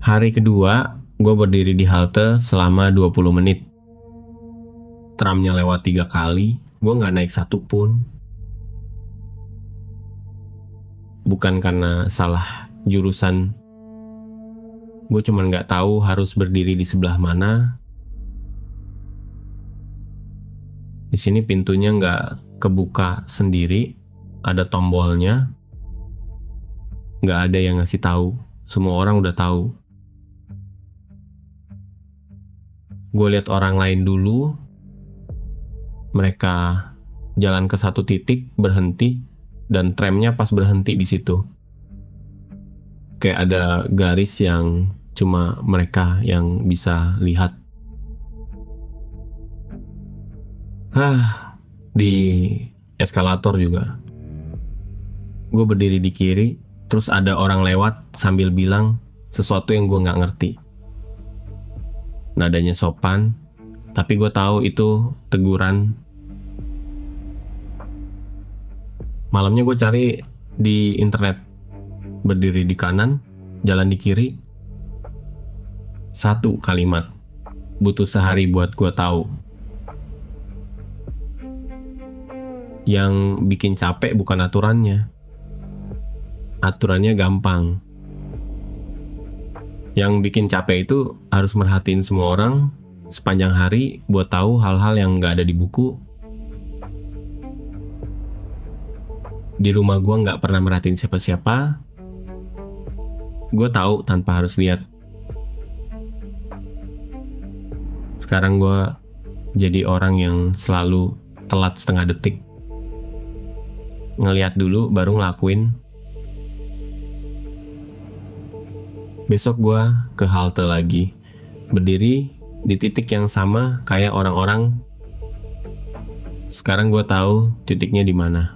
Hari kedua, gue berdiri di halte selama 20 menit. Tramnya lewat 3 kali, gue gak naik satu pun. Bukan karena salah jurusan, gue cuman gak tahu harus berdiri di sebelah mana. Di sini pintunya gak kebuka sendiri, ada tombolnya. Gak ada yang ngasih tahu, semua orang udah tahu. Gue lihat orang lain dulu, mereka jalan ke satu titik, berhenti, dan tramnya pas berhenti di situ. Kayak ada garis yang cuma mereka yang bisa lihat. Di eskalator juga. Gue berdiri di kiri, terus ada orang lewat sambil bilang sesuatu yang gue nggak ngerti. Nadanya sopan, tapi gue tahu itu teguran. Malamnya gue cari di internet, berdiri di kanan, jalan di kiri. Satu kalimat, butuh sehari buat gue tahu. Yang bikin capek bukan aturannya. Aturannya gampang. Yang bikin capek itu harus merhatiin semua orang sepanjang hari buat tahu hal-hal yang gak ada di buku. Di rumah gue gak pernah merhatiin siapa-siapa. Gue tahu tanpa harus lihat. Sekarang gue jadi orang yang selalu telat setengah detik. Ngeliat dulu baru ngelakuin. Besok gue ke halte lagi, berdiri di titik yang sama kayak orang-orang. Sekarang gue tahu titiknya di mana.